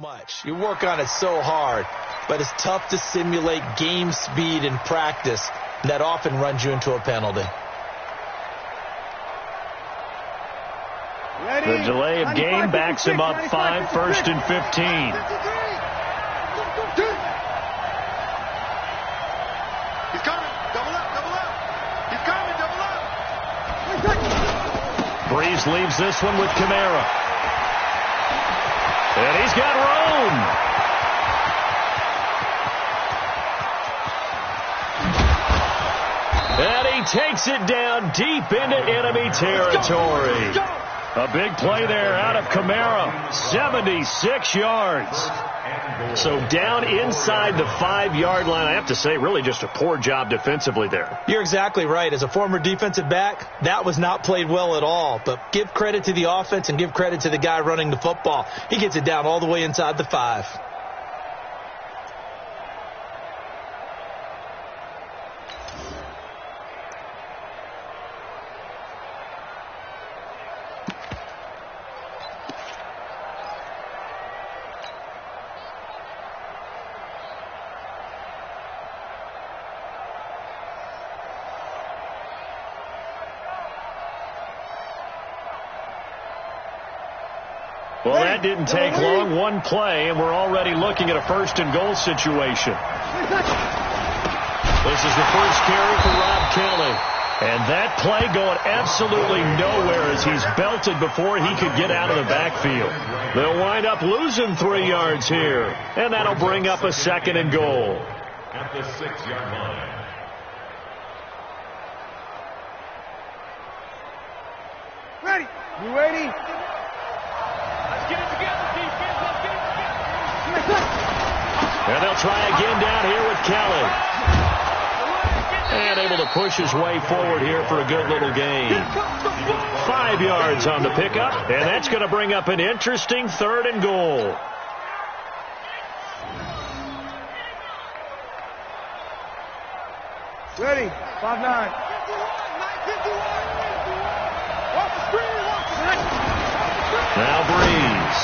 Much. You work on it so hard, but it's tough to simulate game speed in practice. That often runs you into a penalty. The delay of game backs him up 5, 1st and 15. He's coming. Double up, double up. He's coming, double up. Breeze leaves this one with Kamara. And he's got room. And he takes it down deep into enemy territory. A big play there out of Kamara. 76 yards. So down inside the 5-yard line. I have to say, really just a poor job defensively there. You're exactly right. As a former defensive back, that was not played well at all. But give credit to the offense and give credit to the guy running the football. He gets it down all the way inside the 5. Well, that didn't take long. One play, and we're already looking at a 1st and goal situation. This is the first carry for Rob Kelly. And that play going absolutely nowhere as he's belted before he could get out of the backfield. They'll wind up losing 3 yards here. And that'll bring up a 2nd and goal. At the 6-yard line. Ready. You ready? Get it together, defense. Let's get it together. And they'll try again down here with Kelly. And able to push his way forward here for a good little gain. 5 yards on the pickup. And that's going to bring up an interesting 3rd and goal. Ready. 5-9. Now Breeze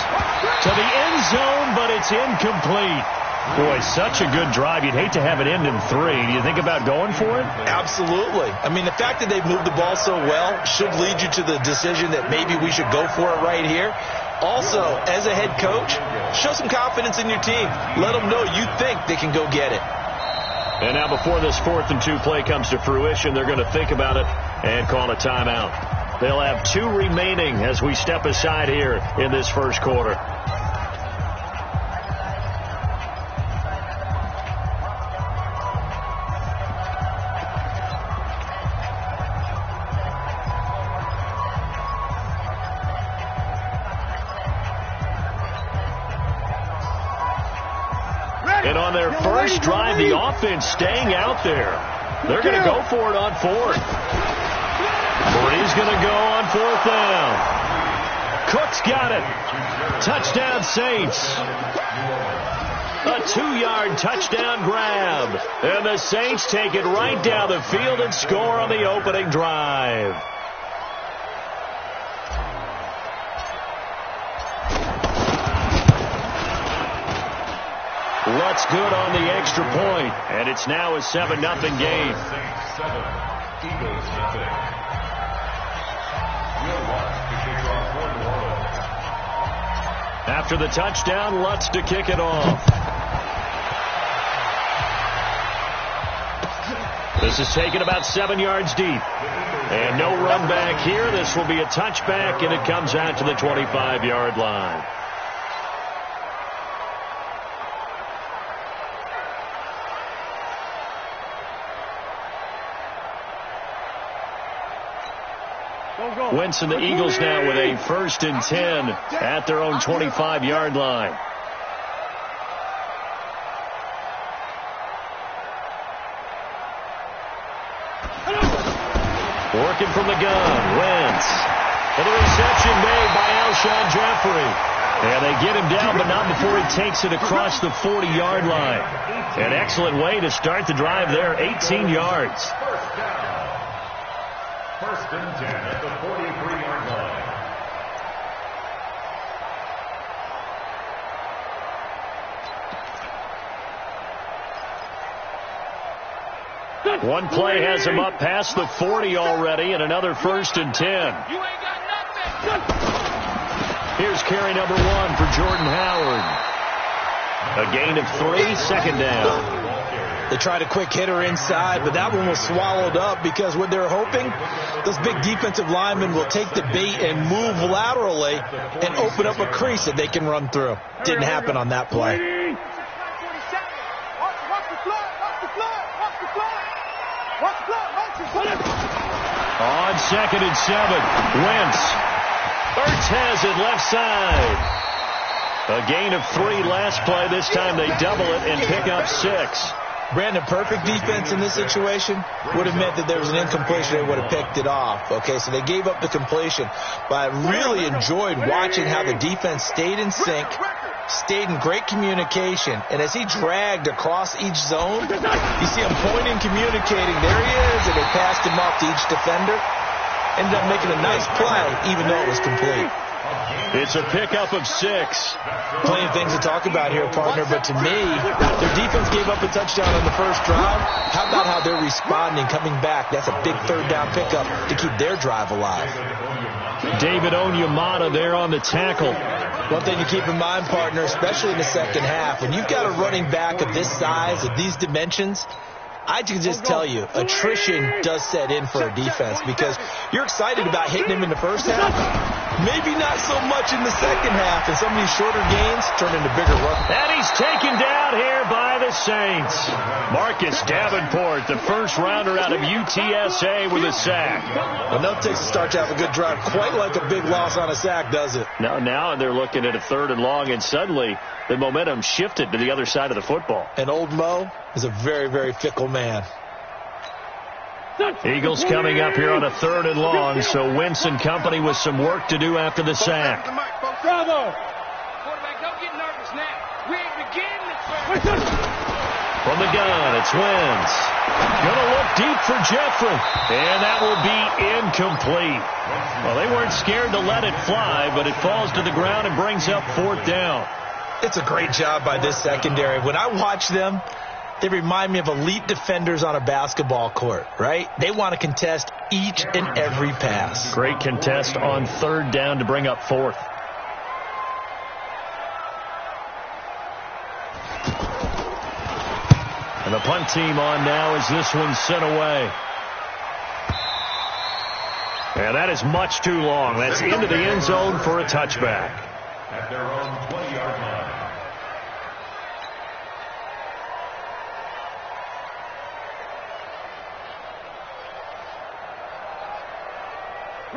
to the end zone, but it's incomplete. Boy, such a good drive. You'd hate to have it end in 3. Do you think about going for it? Absolutely. I mean, the fact that they've moved the ball so well should lead you to the decision that maybe we should go for it right here. Also, as a head coach, show some confidence in your team. Let them know you think they can go get it. And now before this 4th and 2 play comes to fruition, they're going to think about it and call a timeout. They'll have 2 remaining as we step aside here in this first quarter. And on their first drive, the offense staying out there. They're going to go for it on 4th. Breeze going to go on 4th down. Cook's got it. Touchdown Saints. A 2-yard touchdown grab. And the Saints take it right down the field and score on the opening drive. Lutz good on the extra point, and it's now a 7-0 game. Saints 7, Eagles nothing. Will Lutz to kick off for New Orleans. After the touchdown, Lutz to kick it off. This is taken about 7 yards deep. And no run back here. This will be a touchback, and it comes out to the 25-yard line. Wentz and the Eagles now with a 1st and 10 at their own 25-yard line. Working from the gun, Wentz. And the reception made by Alshon Jeffrey. And they get him down, but not before he takes it across the 40-yard line. An excellent way to start the drive there, 18 yards. First and 10 at the 43-yard line. One play has him up past the 40 already, and another 1st and 10. Here's carry number 1 for Jordan Howard. A gain of 3, 2nd down. They tried a quick hitter inside, but that one was swallowed up because what they're hoping, those big defensive linemen will take the bait and move laterally and open up a crease that they can run through. Didn't happen on that play. On 2nd and 7, Wentz. Ertz has it left side. A gain of 3 last play. This time they double it and pick up 6. Brandon, perfect defense in this situation would have meant that there was an incompletion. They would have picked it off. Okay, so they gave up the completion. But I really enjoyed watching how the defense stayed in sync, stayed in great communication. And as he dragged across each zone, you see him pointing, communicating. There he is, and they passed him off to each defender. Ended up making a nice play, even though it was complete. It's a pickup of 6. Plenty of things to talk about here, partner, but to me, their defense gave up a touchdown on the first drive. How about how they're responding, coming back? That's a big 3rd down pickup to keep their drive alive. David Onyemata there on the tackle. One thing to keep in mind, partner, especially in the second half, when you've got a running back of this size, of these dimensions, I can just tell you, attrition does set in for a defense because you're excited about hitting him in the first half. Maybe not so much in the second half, and some of these shorter gains turn into bigger runs. And he's taken down here by the Saints. Marcus Davenport, the first rounder out of UTSA with a sack. Well, no takes to start to have a good drive, quite like a big loss on a sack, does it? Now they're looking at a 3rd and long, and suddenly the momentum shifted to the other side of the football. And old Mo is a very, very fickle man. Eagles coming up here on a 3rd and long, so Wentz and company with some work to do after the sack. Bravo! Quarterback, don't get nervous now. We ain't beginning. From the gun, it's Wentz. Gonna look deep for Jeffrey, and that will be incomplete. Well, they weren't scared to let it fly, but it falls to the ground and brings up 4th down. It's a great job by this secondary. When I watch them, they remind me of elite defenders on a basketball court, right? They want to contest each and every pass. Great contest on 3rd down to bring up 4th. And the punt team on now as this one's sent away. And that is much too long. That's into the end zone for a touchback. At their own 20-yard line.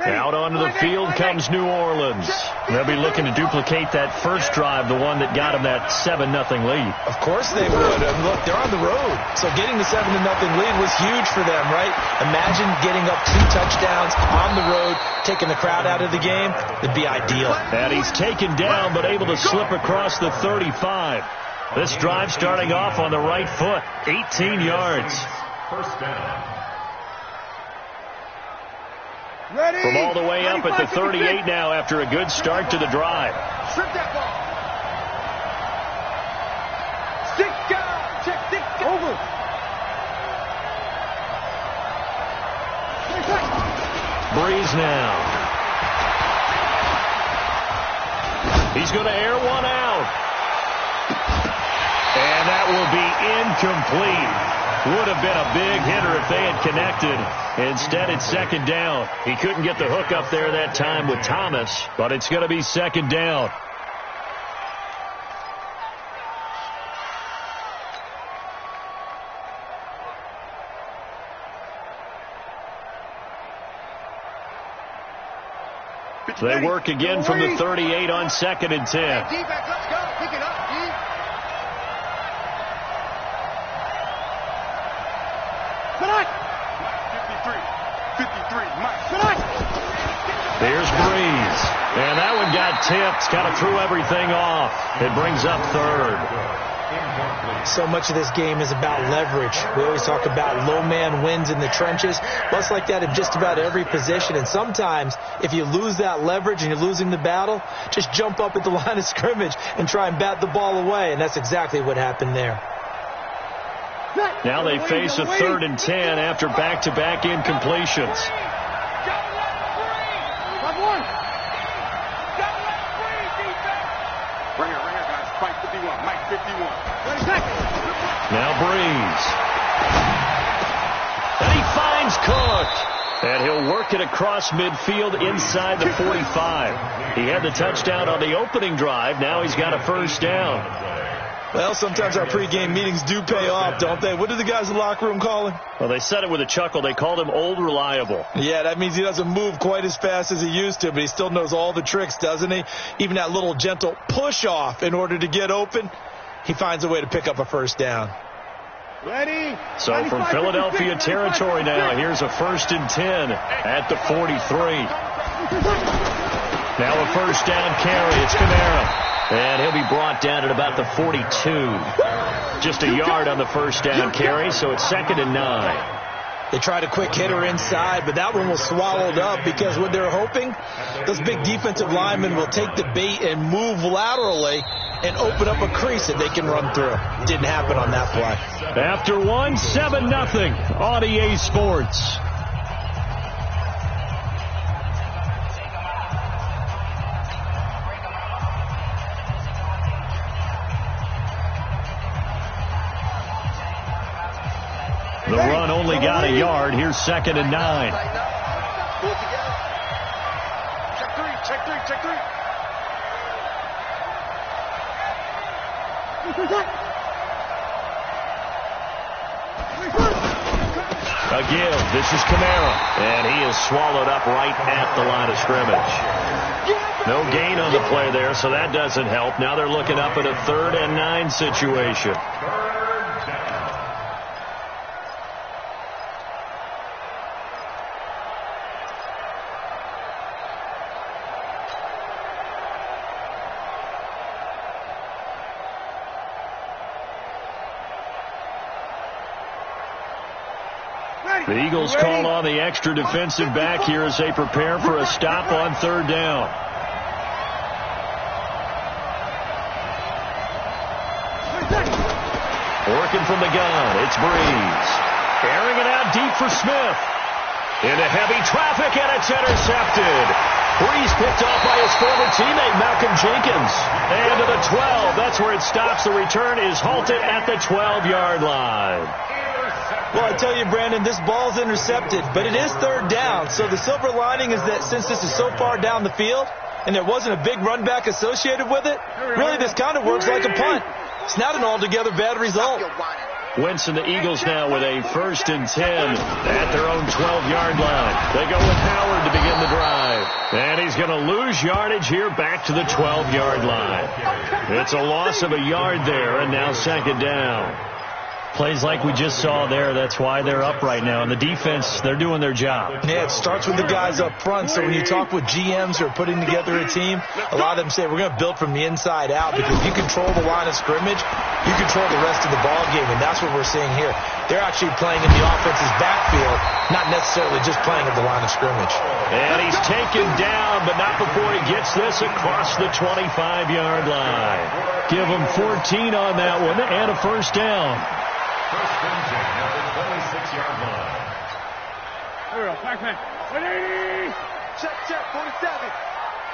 Out onto the field comes New Orleans. They'll be looking to duplicate that first drive, the one that got them that 7-0 lead. Of course they would. Look, they're on the road, so getting the 7-0 lead was huge for them, right? Imagine getting up 2 touchdowns on the road, taking the crowd out of the game. It'd be ideal. And he's taken down, but able to slip across the 35. This drive starting off on the right foot, 18 yards. First down. Ready? From all the way up at the 38 now after a good start to the drive. Strip that ball. Stick guy. Check stick guy. Over. Breeze now. He's going to air one out. And that will be incomplete. Would have been a big hitter if they had connected. Instead, it's 2nd down. He couldn't get the hook up there that time with Thomas, but it's going to be 2nd down. They work again from the 38 on 2nd and 10. Defense, let's go. Pick it up, D. Tonight. 53, Mike. Tonight. There's Breeze. And that one got tipped. Kind of threw everything off. It brings up 3rd. So much of this game is about leverage. We always talk about low man wins in the trenches. Well, it's like that in just about every position. And sometimes, if you lose that leverage and you're losing the battle, just jump up at the line of scrimmage and try and bat the ball away. And that's exactly what happened there. Now they face a 3rd and 10 after back-to-back incompletions. Right here, guys. Mike 51. Mike 51. Now Breeze. And he finds Cook. And he'll work it across midfield inside the 45. He had the touchdown on the opening drive. Now he's got a 1st down. Well, sometimes our pregame meetings do pay off, don't they? What did the guys in the locker room call him? Well, they said it with a chuckle. They called him Old Reliable. Yeah, that means he doesn't move quite as fast as he used to, but he still knows all the tricks, doesn't he? Even that little gentle push-off in order to get open, he finds a way to pick up a 1st down. Ready? So from Philadelphia territory now, here's a 1st and 10 at the 43. Now a 1st down carry. It's Kamara. And he'll be brought down at about the 42. Just a yard on the 1st down carry, so it's 2nd and 9. They tried a quick hitter inside, but that one was swallowed up because what they're hoping, those big defensive linemen will take the bait and move laterally and open up a crease that they can run through. Didn't happen on that play. After 1, 7-0 on EA Sports. The run only got a yard. Here's 2nd and 9. Pull it together. Check three. A give. This is Kamara. And he is swallowed up right at the line of scrimmage. No gain on the play there, so that doesn't help. Now they're looking up at a 3rd and 9 situation. The Eagles call on the extra defensive back here as they prepare for a stop on 3rd down. Working from the gun, it's Breeze. Airing it out deep for Smith. Into heavy traffic, and it's intercepted. Breeze picked off by his former teammate, Malcolm Jenkins. And to the 12, that's where it stops. The return is halted at the 12-yard line. Well, I tell you, Brandon, this ball's intercepted, but it is 3rd down. So the silver lining is that since this is so far down the field and there wasn't a big run back associated with it, really this kind of works like a punt. It's not an altogether bad result. Wentz and the Eagles now with a 1st and 10 at their own 12-yard line. They go with Howard to begin the drive. And he's going to lose yardage here back to the 12-yard line. It's a loss of a yard there, and now 2nd down. Plays like we just saw there. That's why they're up right now. And the defense, they're doing their job. Yeah, it starts with the guys up front. So when you talk with GMs who are putting together a team, a lot of them say we're going to build from the inside out because if you control the line of scrimmage, you control the rest of the ball game. And that's what we're seeing here. They're actually playing in the offense's backfield, not necessarily just playing at the line of scrimmage. And he's taken down, but not before he gets this across the 25-yard line. Give him 14 on that one and a 1st down. First and 10 at the 26-yard line. Here we go. Back man. 180. Check. 47.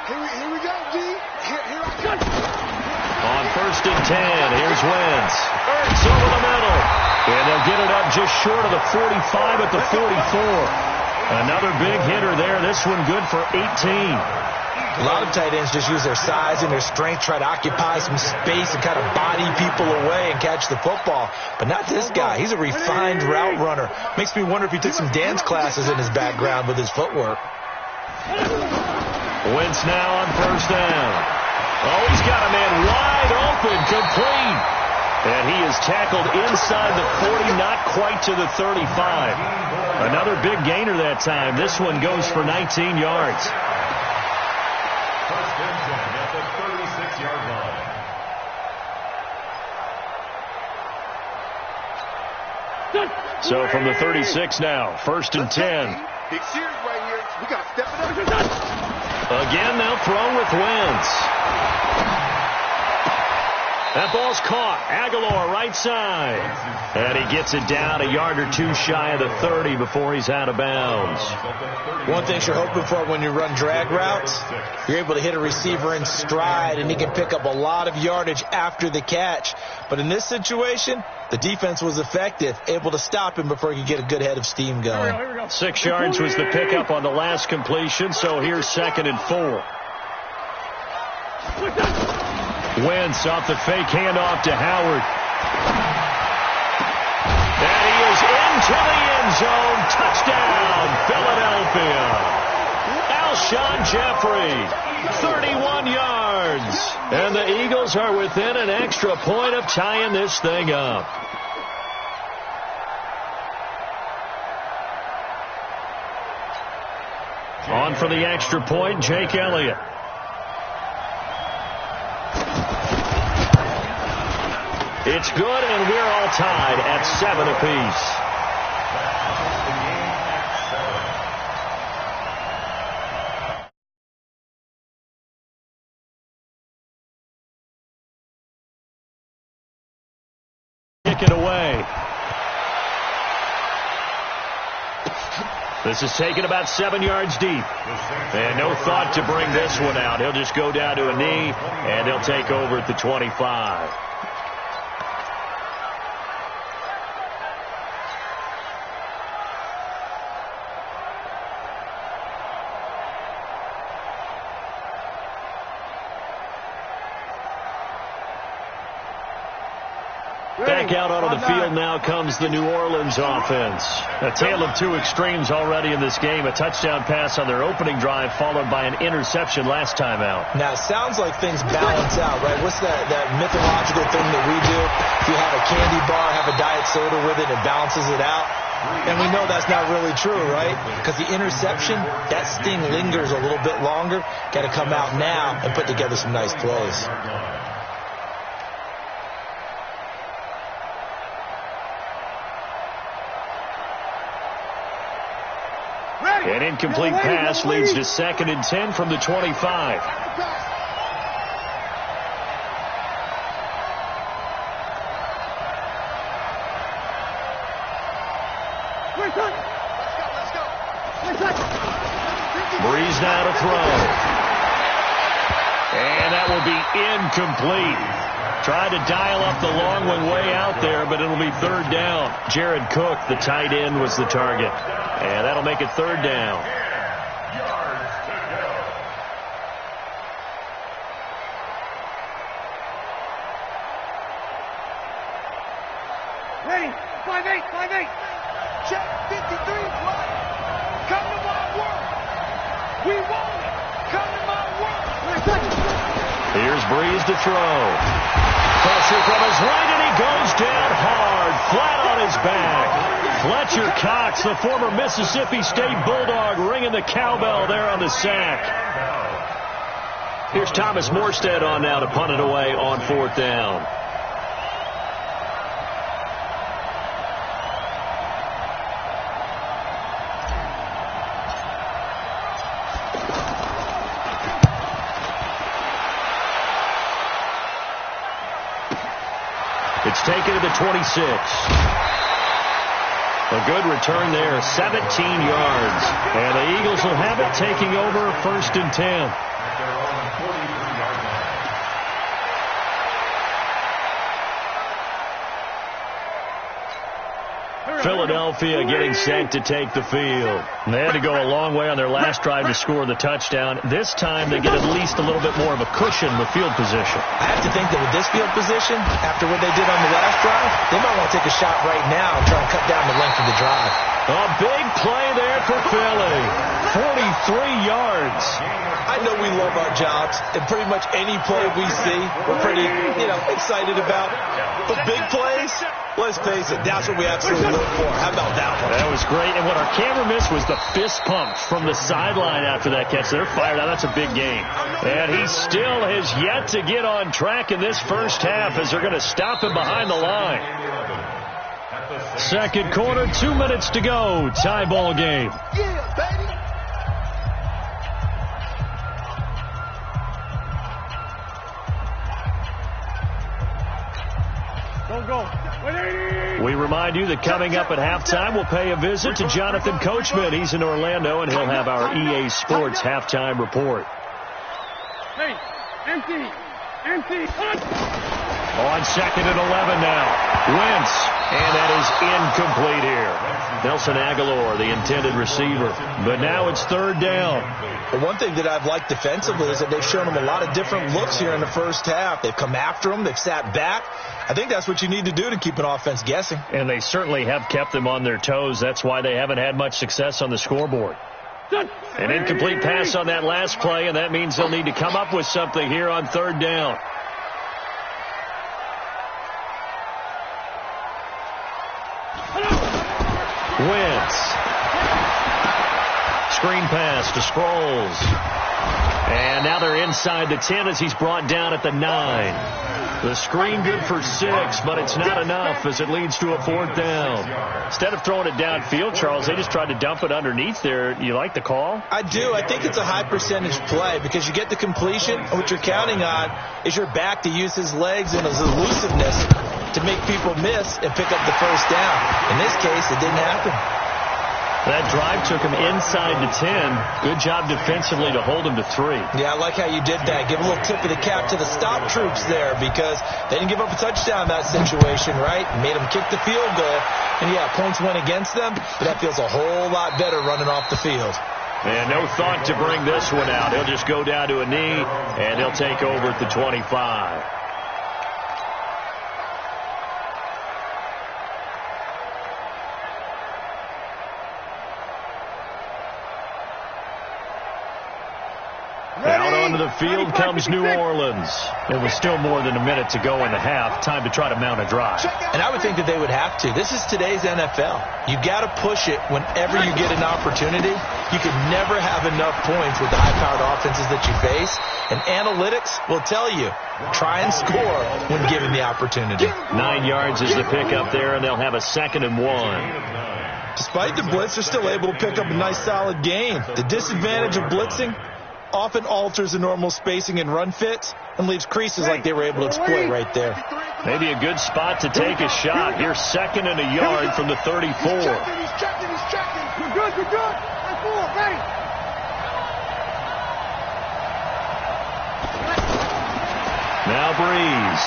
Here we go, G. Here I go. On 1st and 10, here's Wentz. Ertz over the middle. And they'll get it up just short of the 45 at the 44. Another big hitter there. This one good for 18. A lot of tight ends just use their size and their strength, try to occupy some space and kind of body people away and catch the football. But not this guy. He's a refined route runner. Makes me wonder if he took some dance classes in his background with his footwork. Wentz now on 1st down. Oh, he's got a man wide open, complete. And he is tackled inside the 40, not quite to the 35. Another big gainer that time. This one goes for 19 yards. First and 10 at the 36-yard line. So from the 36 now, 1st and 10. Big series right here. We got to step it up. Again, they'll throw with Wentz. That ball's caught. Aguilar right side. And he gets it down a yard or two shy of the 30 before he's out of bounds. One thing you're hoping for when you run drag routes, you're able to hit a receiver in stride, and he can pick up a lot of yardage after the catch. But in this situation, the defense was effective, able to stop him before he could get a good head of steam going. Here we go. 6 yards was the pickup on the last completion, so here's 2nd and 4. Wentz off the fake handoff to Howard. And he is into the end zone. Touchdown, Philadelphia. Alshon Jeffrey, 31 yards. And the Eagles are within an extra point of tying this thing up. On for the extra point, Jake Elliott. It's good, and we're all tied at 7 apiece. Kick it away. This is taken about 7 yards deep. And no thought to bring this one out. He'll just go down to a knee, and he'll take over at the 25. Back out onto the field now comes the New Orleans offense. A tale of two extremes already in this game. A touchdown pass on their opening drive followed by an interception last time out. Now, it sounds like things balance out, right? What's that mythological thing that we do? If you have a candy bar, have a diet soda with it, it balances it out. And we know that's not really true, right? Because the interception, that sting lingers a little bit longer. Got to come out now and put together some nice plays. An incomplete pass leads to 2nd and 10 from the 25. Breeze now to throw. And that will be incomplete. Tried to dial up the long one way out there, but it'll be 3rd down. Jared Cook, the tight end, was the target. And that'll make it 3rd down. Ready? 5-8. Check 53. What? Come to my world. We want it. Come to my world. Here's Breeze to throw. Pressure from his right, and he goes down hard, flat on his back. Fletcher Cox, the former Mississippi State Bulldog, ringing the cowbell there on the sack. Here's Thomas Morstead on now to punt it away on 4th down. It's taken to the 26. A good return there, 17 yards. And the Eagles will have it taking over 1st and 10. Philadelphia getting set to take the field. And they had to go a long way on their last drive to score the touchdown. This time they get at least a little bit more of a cushion with field position. I have to think that with this field position, after what they did on the last drive, they might want to take a shot right now and try and cut down the length of the drive. A big play there for Philly. 43 yards. I know we love our jobs, and pretty much any play we see, we're pretty, excited about. But big plays, let's face it, that's what we absolutely look for. How about that one? That was great, and what our camera missed was the fist pump from the sideline after that catch. They're fired out. That's a big game. And he still has yet to get on track in this first half as they're going to stop him behind the line. Second quarter, 2 minutes to go. Tie ball game. Yeah, baby. We remind you that coming up at halftime, we'll pay a visit to Jonathan Coachman. He's in Orlando, and he'll have our EA Sports halftime report. Hey, empty. On 2nd and 11 now. Wentz, and that is incomplete here. Nelson Aguilar, the intended receiver. But now it's 3rd down. Well, one thing that I've liked defensively is that they've shown them a lot of different looks here in the first half. They've come after them. They've sat back. I think that's what you need to do to keep an offense guessing. And they certainly have kept them on their toes. That's why they haven't had much success on the scoreboard. An incomplete pass on that last play, and that means they'll need to come up with something here on 3rd down. Wentz. Screen pass to Sproles. And now they're inside the 10 as he's brought down at the 9. The screen good for 6, but it's not enough as it leads to a 4th down. Instead of throwing it downfield, Charles, they just tried to dump it underneath there. You like the call? I do. I think it's a high percentage play because you get the completion, and what you're counting on is your back to use his legs and his elusiveness to make people miss and pick up the 1st down. In this case, it didn't happen. That drive took him inside the 10. Good job defensively to hold him to 3. Yeah, I like how you did that. Give a little tip of the cap to the stop troops there because they didn't give up a touchdown in that situation, right? Made them kick the field goal. And, yeah, points went against them, but that feels a whole lot better running off the field. And no thought to bring this one out. He'll just go down to a knee, and he'll take over at the 25. Out onto the field comes New Orleans. It was still more than a minute to go in the half. Time to try to mount a drive. And I would think that they would have to. This is today's NFL. You got to push it whenever you get an opportunity. You can never have enough points with the high-powered offenses that you face. And analytics will tell you, try and score when given the opportunity. 9 yards is the pickup there, and they'll have a 2nd and 1. Despite the blitz, they're still able to pick up a nice, solid gain. The disadvantage of blitzing often alters the normal spacing and run fits and leaves creases like they were able to exploit right there. Maybe a good spot to take a shot. Here's 2nd and a yard from the 34. He's checking. We're good. That's 4, ready. Now Breeze.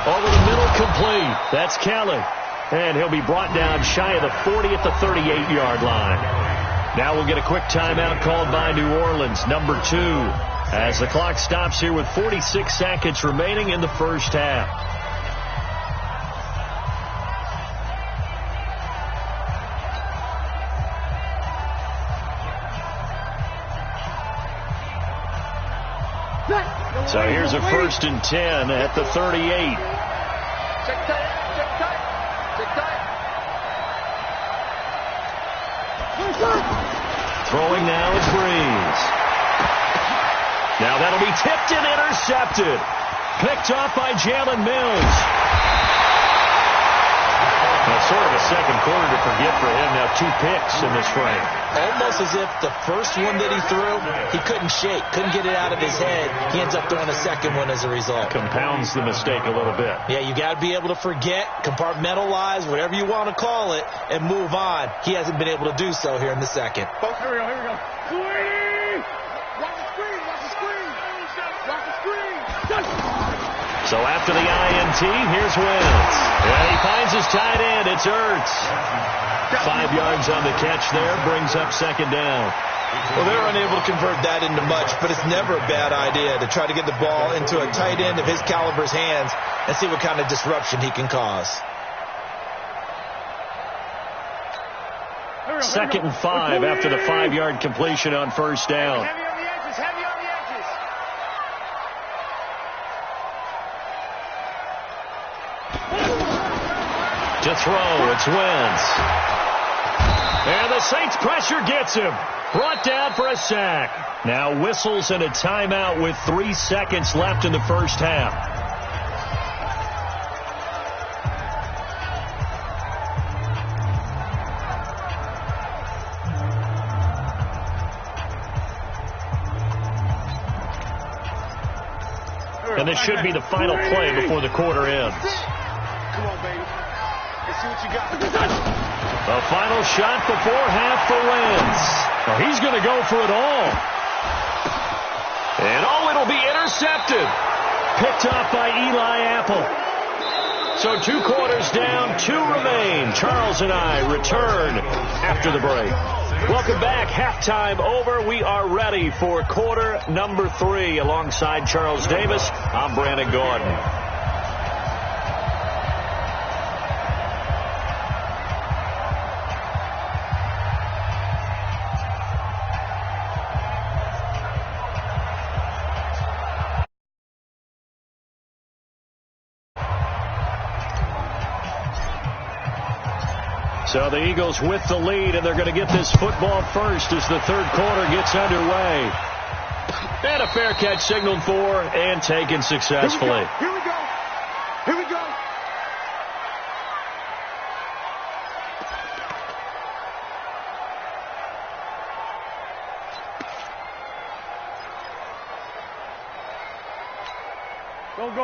Over the middle, complete. That's Kelly. And he'll be brought down shy of the 40 at the 38-yard line. Now we'll get a quick timeout called by New Orleans, number 2, as the clock stops here with 46 seconds remaining in the first half. So here's a 1st and 10 at the 38. Check tight. Throwing now is Breeze. Now that'll be tipped and intercepted. Picked off by Jalen Mills. Now sort of a second quarter to forget for him. Now 2 picks in this frame. Almost as if the first one that he threw, he couldn't shake, couldn't get it out of his head. He ends up throwing a second one as a result. Compounds the mistake a little bit. Yeah, you got to be able to forget, compartmentalize, whatever you want to call it, and move on. He hasn't been able to do so here in the second. Folks, here we go. Screen! Watch the screen! So after the INT, here's Wentz. And he finds his tight end. It's Ertz. 5 yards on the catch there, brings up 2nd down. Well, they're unable to convert that into much, but it's never a bad idea to try to get the ball into a tight end of his caliber's hands and see what kind of disruption he can cause. 2nd and 5 after the 5-yard completion on 1st down. Heavy on the edges. To throw, it's Wentz. And the Saints pressure gets him. Brought down for a sack. Now whistles and a timeout with 3 seconds left in the first half. And this should be the final play before the quarter ends. Come on, baby. Let's see what you got. The final shot before half for Wentz. Oh, he's going to go for it all. And it'll be intercepted. Picked off by Eli Apple. So 2 quarters down, 2 remain. Charles and I return after the break. Welcome back. Halftime over. We are ready for quarter number 3. Alongside Charles Davis, I'm Brandon Gordon. So the Eagles with the lead, and they're going to get this football first as the third quarter gets underway. And a fair catch signaled for and taken successfully. Here we go. Here we go.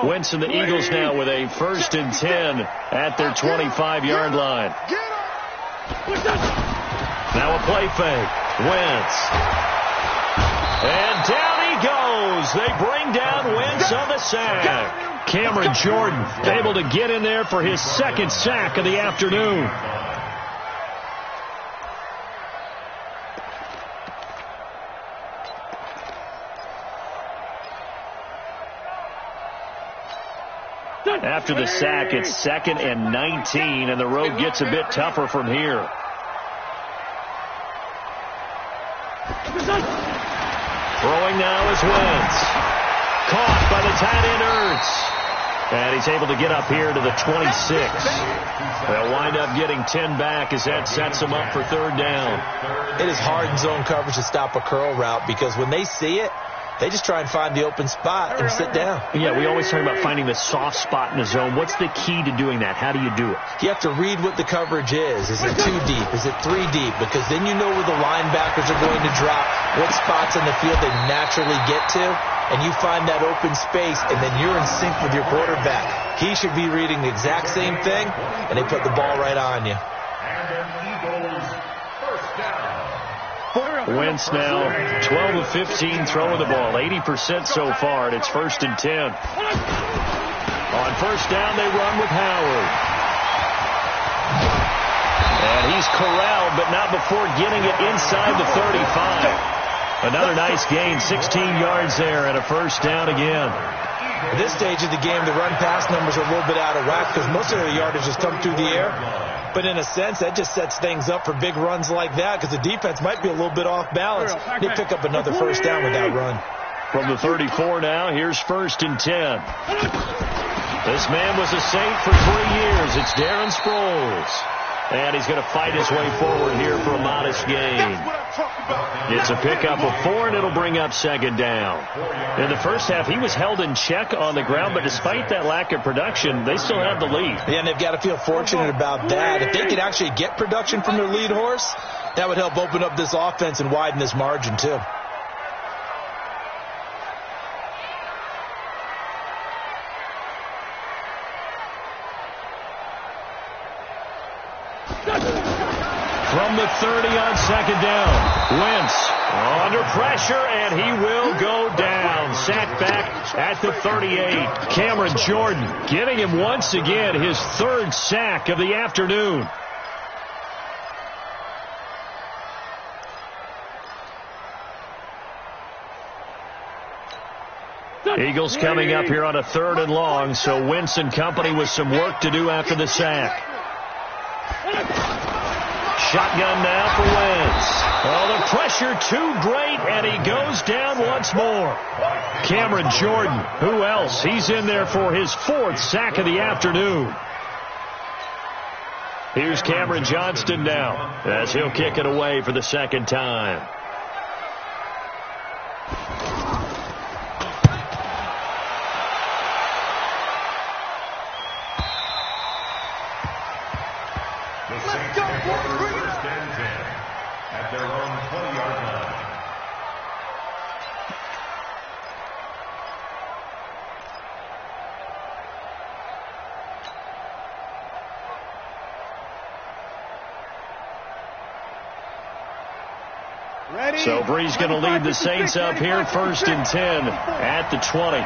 Wentz and the Eagles now with a 1st and 10 at their 25-yard line. Now a play fake. Wentz. And down he goes. They bring down Wentz on the sack. Cameron Jordan able to get in there for his 2nd sack of the afternoon. After the sack, it's 2nd and 19, and the road gets a bit tougher from here. Throwing now is Wentz. Caught by the tight end Ertz. And he's able to get up here to the 26. They'll wind up getting 10 back as that sets them up for 3rd down. It is hard in zone coverage to stop a curl route because when they see it, they just try and find the open spot and sit down. Yeah, we always talk about finding the soft spot in the zone. What's the key to doing that? How do you do it? You have to read what the coverage is. Is it 2 deep? Is it 3 deep? Because then you know where the linebackers are going to drop, what spots on the field they naturally get to, and you find that open space, and then you're in sync with your quarterback. He should be reading the exact same thing, and they put the ball right on you. Wentz now 12 of 15 throwing the ball, 80% so far, and it's 1st and 10. On 1st down, they run with Howard. And he's corralled, but not before getting it inside the 35. Another nice gain, 16 yards there, and a 1st down again. At this stage of the game, the run-pass numbers are a little bit out of whack because most of their yardage has come through the air. But in a sense, that just sets things up for big runs like that because the defense might be a little bit off balance. They pick up another 1st down with that run. From the 34 now, here's 1st and 10. This man was a Saint for 3 years. It's Darren Sproles. And he's going to fight his way forward here for a modest gain. It's a pickup of 4, and it'll bring up 2nd down. In the first half, he was held in check on the ground, but despite that lack of production, they still have the lead. Yeah, and they've got to feel fortunate about that. If they could actually get production from their lead horse, that would help open up this offense and widen this margin, too. From the 30 on 2nd down. Wentz under pressure, and he will go down. Sacked back at the 38. Cameron Jordan giving him once again his 3rd sack of the afternoon. Eagles coming up here on a 3rd and long, so Wentz and company with some work to do after the sack. Shotgun now for Wentz. Oh, the pressure too great, and he goes down once more. Cameron Jordan, who else? He's in there for his 4th sack of the afternoon. Here's Cameron Johnston now as he'll kick it away for the 2nd time. Let's go, boys. Bring it up. 1st and 10 at their own 20-yard line. So Bree's going to lead the Saints up here, 1st and 10 at the 20.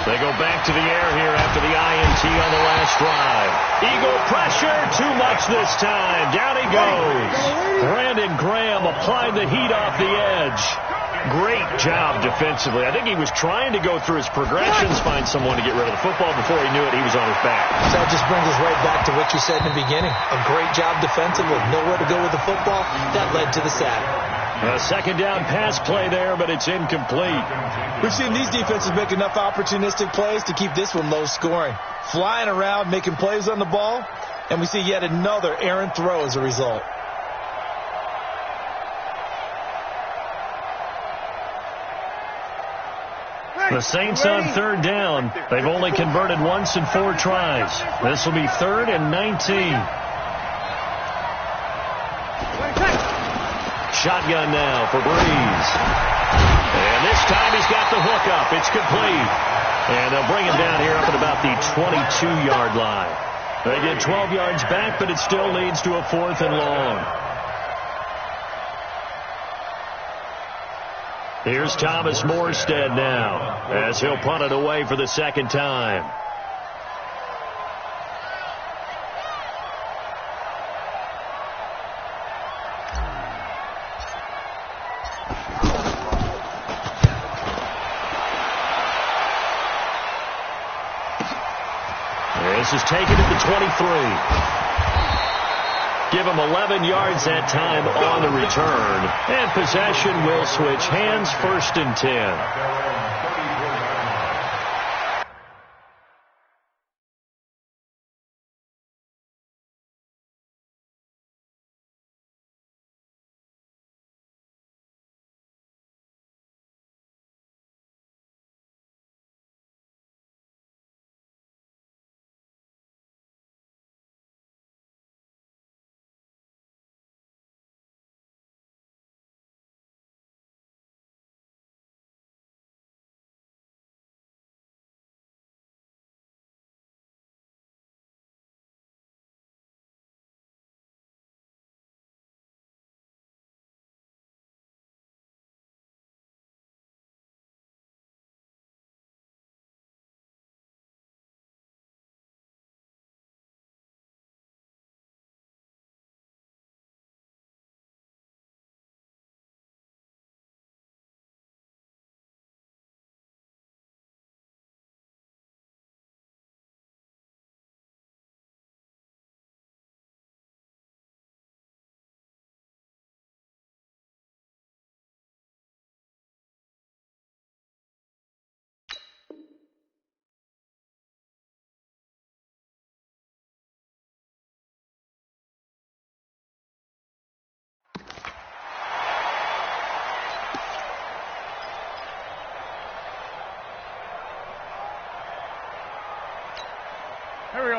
They go back to the air here after the INT on the last drive. Eagle pressure, too much this time. Down he goes. Brandon Graham applied the heat off the edge. Great job defensively. I think he was trying to go through his progressions, find someone to get rid of the football. Before he knew it, he was on his back. So that just brings us right back to what you said in the beginning. A great job defensively. Nowhere to go with the football. That led to the sack. A second down pass play there, but it's incomplete. We've seen these defenses make enough opportunistic plays to keep this one low scoring. Flying around, making plays on the ball, and we see yet another errant throw as a result. The Saints on 3rd down. They've only converted once in 4 tries. This will be 3rd and 19. Shotgun now for Breeze. And this time he's got the hook up. It's complete. And they'll bring him down here up at about the 22-yard line. They get 12 yards back, but it still leads to a 4th and long. Here's Thomas Morstead now as he'll punt it away for the 2nd time. This is taken at the 23. Give him 11 yards that time on the return. And possession will switch hands, 1st and 10.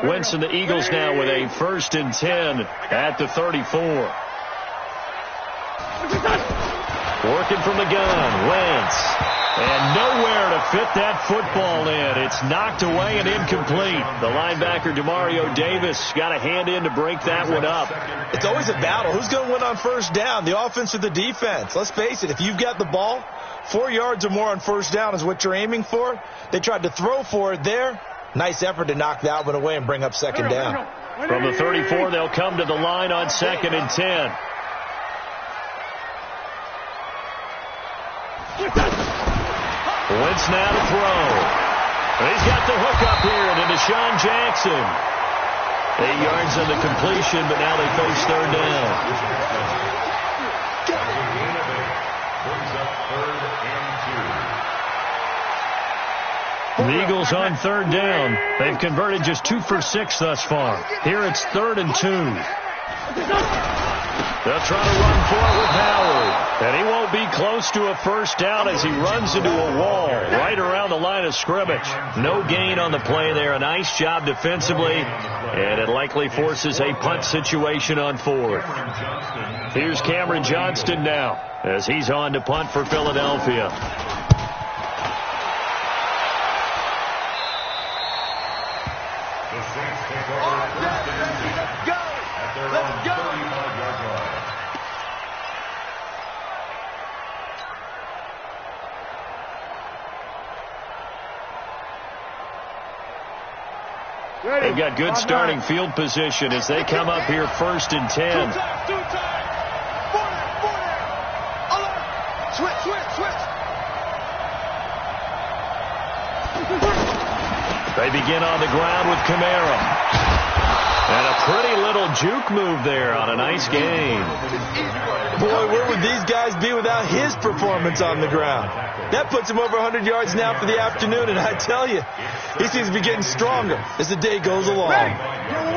Winston, the Eagles now with a 1st and 10 at the 34. Working from the gun, Wentz. And nowhere to fit that football in. It's knocked away and incomplete. The linebacker, Demario Davis, got a hand in to break that one up. It's always a battle. Who's going to win on 1st down, the offense or the defense? Let's face it, if you've got the ball, 4 yards or more on 1st down is what you're aiming for. They tried to throw for it there. Nice effort to knock that one away and bring up 2nd down. From the 34, they'll come to the line on 2nd and 10. Wentz now to throw. He's got the hook up here to Deshaun Jackson. 8 yards on the completion, but now they face 3rd down. The Eagles on 3rd down. They've converted just 2 for 6 thus far. Here it's 3rd and 2. They'll try to run for it with Howard. And he won't be close to a 1st down as he runs into a wall right around the line of scrimmage. No gain on the play there. A nice job defensively. And it likely forces a punt situation on 4th. Here's Cameron Johnston now as he's on to punt for Philadelphia. Let's They've got good starting field position as they come up here 1st and 10. Switch. They begin on the ground with Kamara. And a pretty little juke move there on a nice game. Boy, where would these guys be without his performance on the ground? That puts him over 100 yards now for the afternoon, and I tell you, he seems to be getting stronger as the day goes along.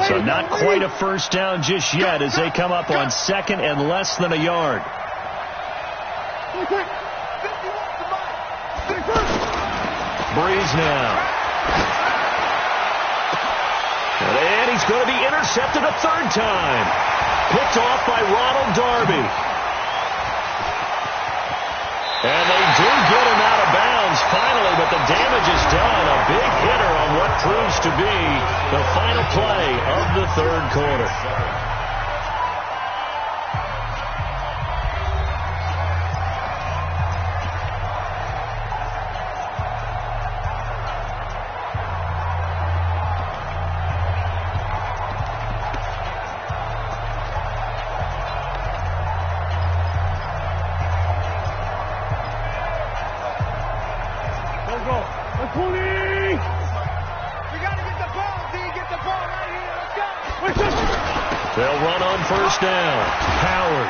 So not quite a first down just yet as they come up on 2nd and less than a yard. Breeze now. And he's going to be intercepted a 3rd time. Picked off by Ronald Darby. And they do get him out of bounds finally, but the damage is done. A big hitter on what proves to be the final play of the 3rd quarter. They'll run on 1st down. Howard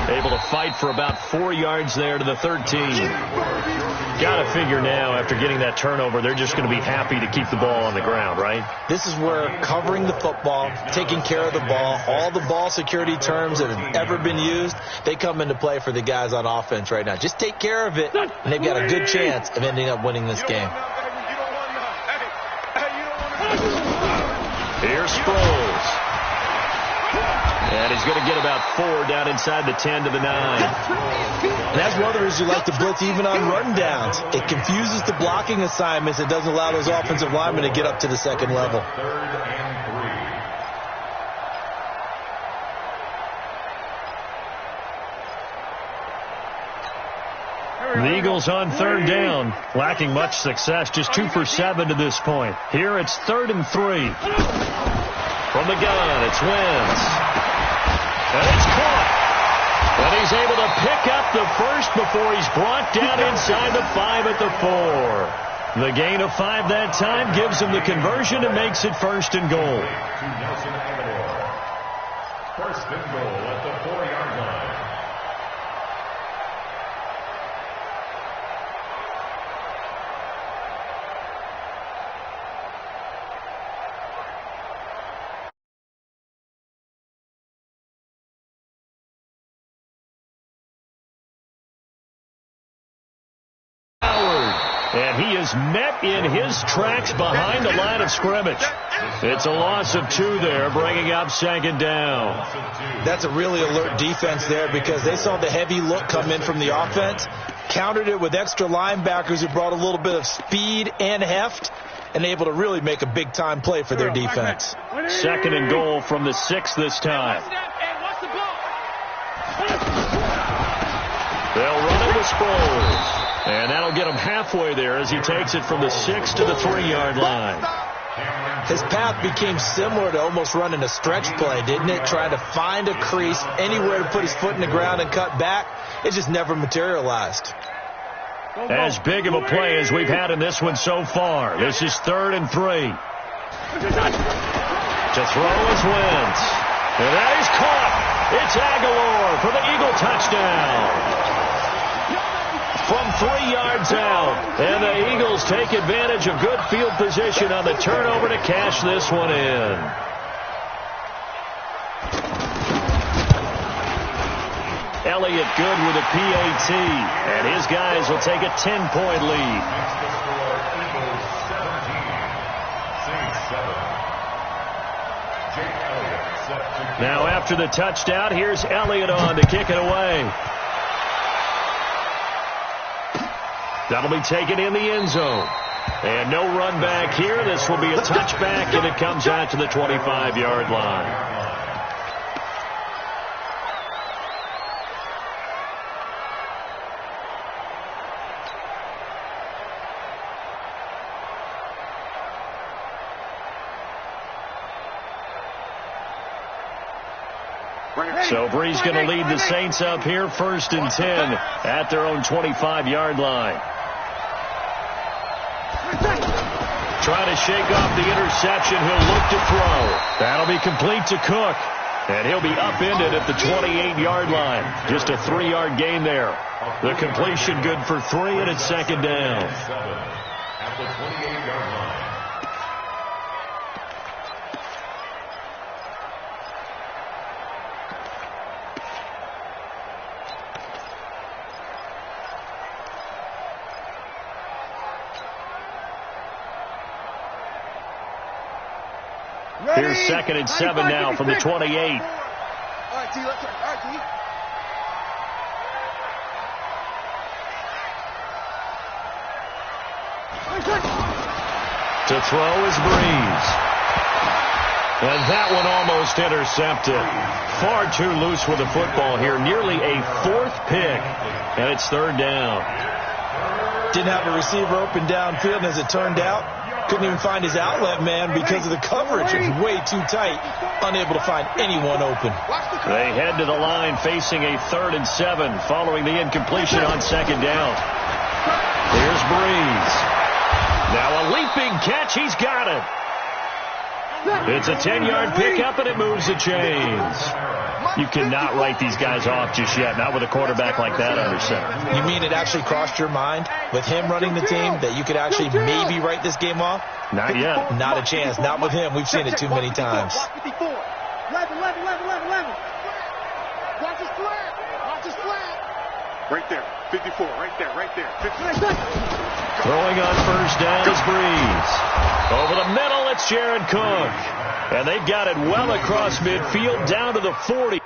able to fight for about 4 yards there to the 13. Got to figure now, after getting that turnover, they're just going to be happy to keep the ball on the ground, right? This is where covering the football, taking care of the ball, all the ball security terms that have ever been used, they come into play for the guys on offense right now. Just take care of it, and they've got a good chance of ending up winning this game. Here's Sproles. And he's going to get about 4 down inside the 10 to the 9. And that's one of the reasons you like to blitz even on run downs. It confuses the blocking assignments. It doesn't allow those offensive linemen to get up to the 2nd level. 3rd and 3. The Eagles on 3rd down, lacking much success, just 2 for 7 to this point. Here it's 3rd and 3. From the gun, it's Wentz. And it's caught. But he's able to pick up the first before he's brought down inside the 5 at the 4. The gain of 5 that time gives him the conversion and makes it 1st and goal. 1st and goal at the 4-yard line. And he is met in his tracks behind the line of scrimmage. It's a loss of 2 there, bringing up 2nd down. That's a really alert defense there because they saw the heavy look come in from the offense, countered it with extra linebackers who brought a little bit of speed and heft, and able to really make a big-time play for their defense. 2nd and goal from the 6 this time. They'll run it with Sproles. And that'll get him halfway there as he takes it from the 6 to the 3-yard line. His path became similar to almost running a stretch play, didn't it? Trying to find a crease, anywhere to put his foot in the ground and cut back. It just never materialized. As big of a play as we've had in this one so far. This is 3rd and 3. To throw is Wentz. And that is caught. It's Aguilar for the Eagle touchdown. From 3 yards out, and the Eagles take advantage of good field position on the turnover to cash this one in. Elliott good with a PAT, and his guys will take a 10-point lead. Now after the touchdown, here's Elliott on to kick it away. That'll be taken in the end zone. And no run back here. This will be a touchback, and it comes out to the 25-yard line. So Bree's going to lead the Saints up here 1st and 10 at their own 25-yard line. Trying to shake off the interception. He'll look to throw. That'll be complete to Cook. And he'll be upended at the 28-yard line. Just a 3-yard gain there. The completion good for 3, and it's 2nd down. At the 28-yard line. Here's 2nd and 7 now from the 28. All right, T, let's turn. All right, T. To throw is Breeze. And that one almost intercepted. Far too loose with the football here. Nearly a 4th pick. And it's 3rd down. Didn't have a receiver open downfield, and as it turned out, couldn't even find his outlet man because of the coverage. It was way too tight. Unable to find anyone open. They head to the line facing a 3rd and 7 following the incompletion on 2nd down. Here's Breeze. Now a leaping catch. He's got it. It's a 10-yard pickup, and it moves the chains. You cannot write these guys off just yet, not with a quarterback like that under center. You mean it actually crossed your mind with him running the team that you could actually maybe write this game off? Not yet. Not a chance. Not with him. We've seen it too many times. 11. Watch his flag. Watch his flag. Right there. 54. Right there. 54. Throwing on 1st down is Breeze. Over the middle, it's Jared Cook. And they got it well across midfield down to the 40.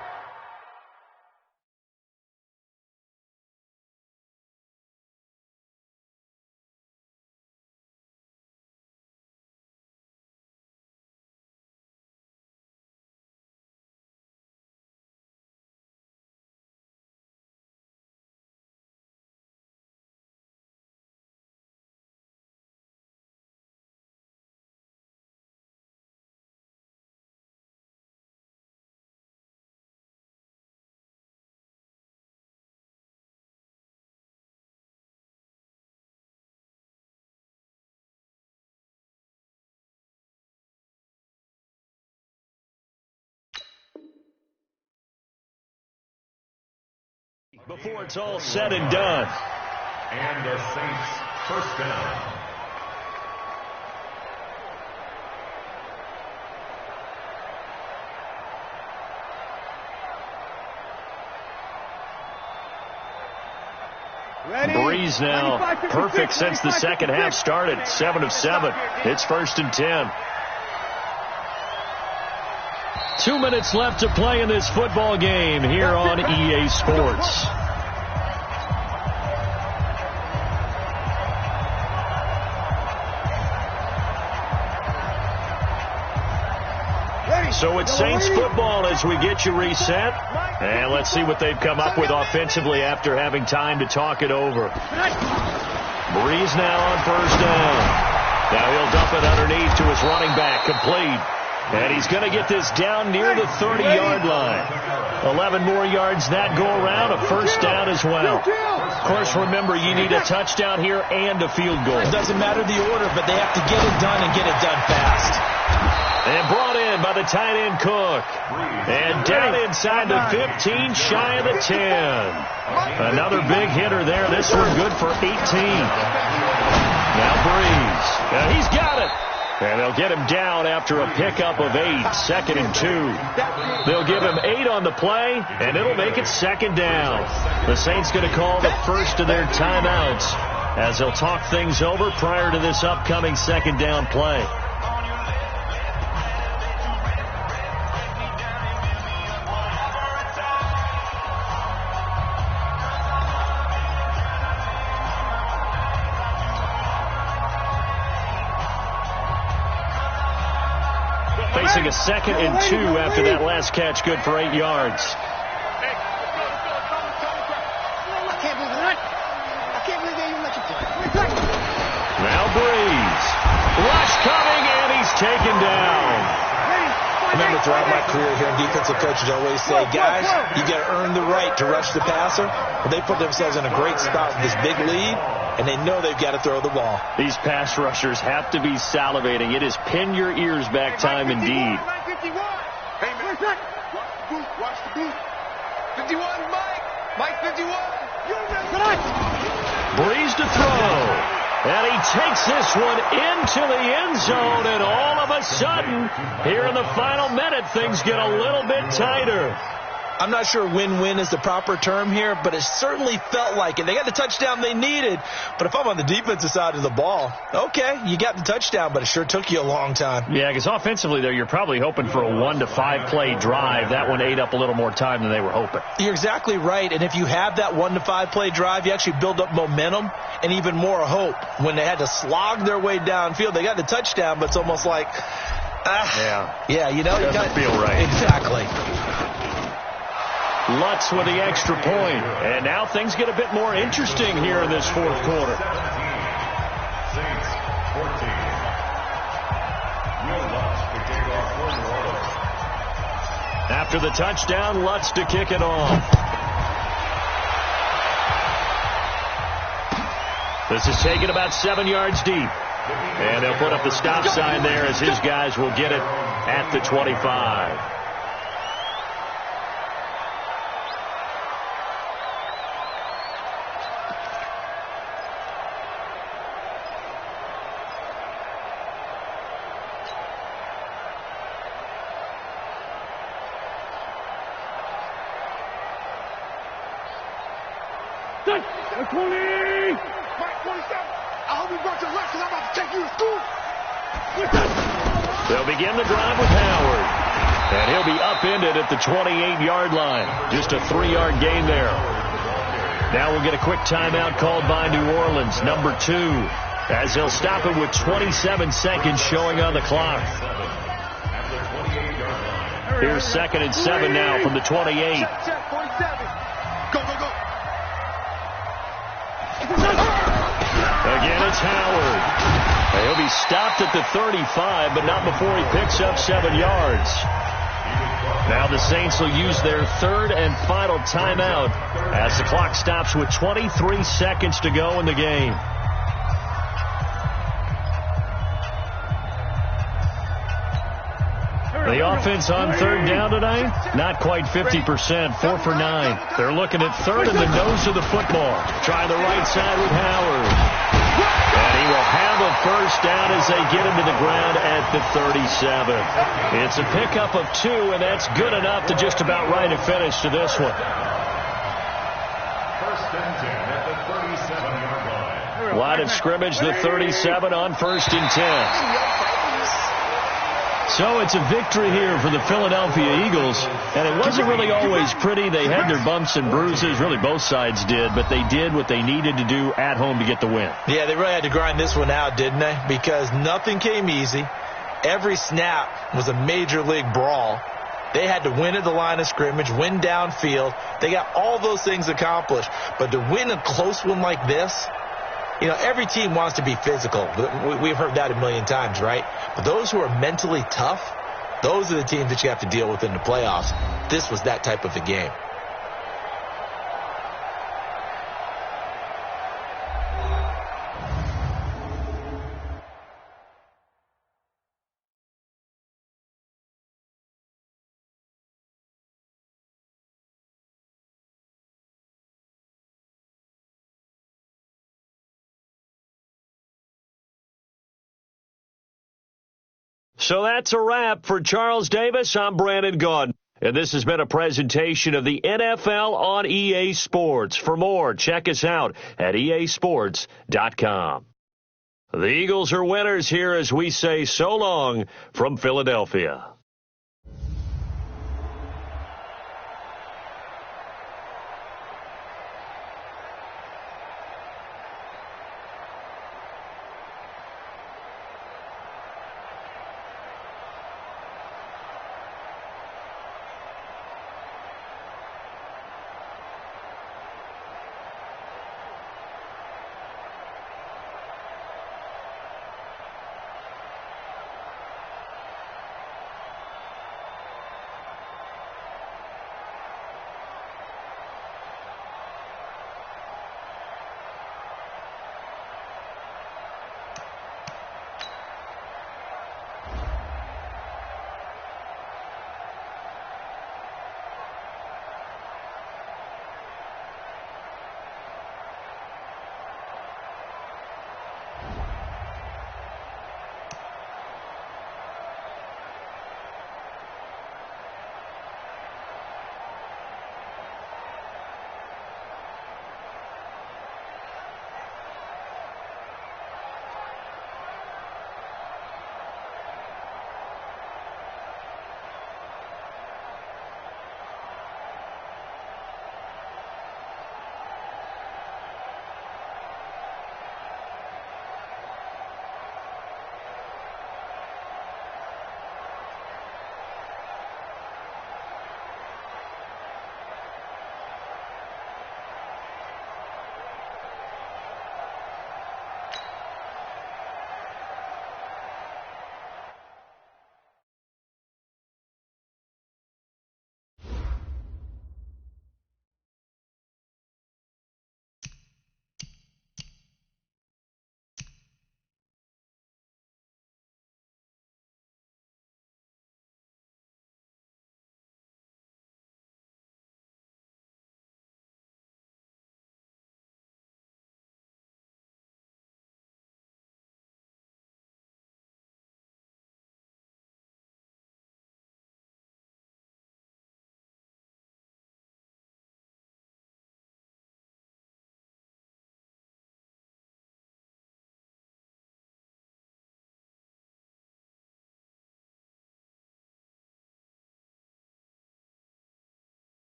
Before it's all said and done. And the Saints 1st down. Breeze now perfect since the 2nd half started. 7 of 7. It's 1st and 10. 2 minutes left to play in this football game here on EA Sports. So it's Saints football as we get you reset. And let's see what they've come up with offensively after having time to talk it over. Breeze now on 1st down. Now he'll dump it underneath to his running back, complete. And he's going to get this down near the 30-yard line. 11 more yards that go around, a 1st down as well. Of course, remember, you need a touchdown here and a field goal. It doesn't matter the order, but they have to get it done and get it done fast. And brought in by the tight end Cook. And down inside the 15, shy of the 10. Another big hitter there. This one good for 18. Now Breeze. Now he's got it. And they'll get him down after a pickup of 8, 2nd and 2. They'll give him 8 on the play, and it'll make it 2nd down. The Saints going to call the first of their timeouts as they'll talk things over prior to this upcoming 2nd down play. Facing a 2nd and 2 after that last catch, good for 8 yards. I can't believe that. I can't believe they even let you play. Now Breeze. Rush coming, and he's taken down. Remember, throughout my career here in defensive coaches, I always say, guys, you got to earn the right to rush the passer. But they put themselves in a great spot with this big lead, and they know they've got to throw the ball. These pass rushers have to be salivating. It is pin your ears back time indeed. Hey, man. Watch the boot. 51, Mike. Mike 51. Breeze to throw. And he takes this one into the end zone, and all of a sudden, here in the final minute, things get a little bit tighter. I'm not sure win-win is the proper term here, but it certainly felt like it. They got the touchdown they needed, but if I'm on the defensive side of the ball, okay, you got the touchdown, but it sure took you a long time. Yeah, because offensively, there, you're probably hoping for a 1 to 5 play drive. That one ate up a little more time than they were hoping. You're exactly right, and if you have that 1 to 5 play drive, you actually build up momentum and even more hope. When they had to slog their way downfield, they got the touchdown, but it's almost like, yeah, you know, doesn't feel right. Exactly. Lutz with the extra point. And now things get a bit more interesting here in this fourth quarter. 17, Saints 14. Will Lutz to kick off for New Orleans. After the touchdown, Lutz to kick it off. This is taken about 7 yards deep. And they'll put up the stop sign there as his guys will get it at the 25. Mike 27. I hope you brought your lunch because I'm about to take you to school. They'll begin the drive with Howard. And he'll be upended at the 28-yard line. Just a 3-yard gain there. Now we'll get a quick timeout called by New Orleans, number 2, as they'll stop it with 27 seconds showing on the clock. Here's 2nd and 7 now from the 28. Check, 47. Go, go, go. Again, it's Howard. He'll be stopped at the 35, but not before he picks up 7 yards. Now the Saints will use their 3rd and final timeout as the clock stops with 23 seconds to go in the game. The offense on 3rd down today, not quite 50%, 4 for 9. They're looking at 3rd in the nose of the football. Trying the right side with Howard. And he will have a first down as they get him to the ground at the 37. It's a pickup of 2, and that's good enough to just about write a finish to this one. 1st and 10 at the 37-yard line. Line of scrimmage, the 37 on 1st and 10. So it's a victory here for the Philadelphia Eagles, and it wasn't really always pretty. They had their bumps and bruises, really both sides did, but they did what they needed to do at home to get the win. Yeah, they really had to grind this one out, didn't they? Because nothing came easy. Every snap was a major league brawl. They had to win at the line of scrimmage, win downfield. They got all those things accomplished. But to win a close one like this, you know, every team wants to be physical. We've heard that a million times, right? But those who are mentally tough, those are the teams that you have to deal with in the playoffs. This was that type of a game. So that's a wrap for Charles Davis. I'm Brandon Gaudin. And this has been a presentation of the NFL on EA Sports. For more, check us out at easports.com. The Eagles are winners here as we say so long from Philadelphia.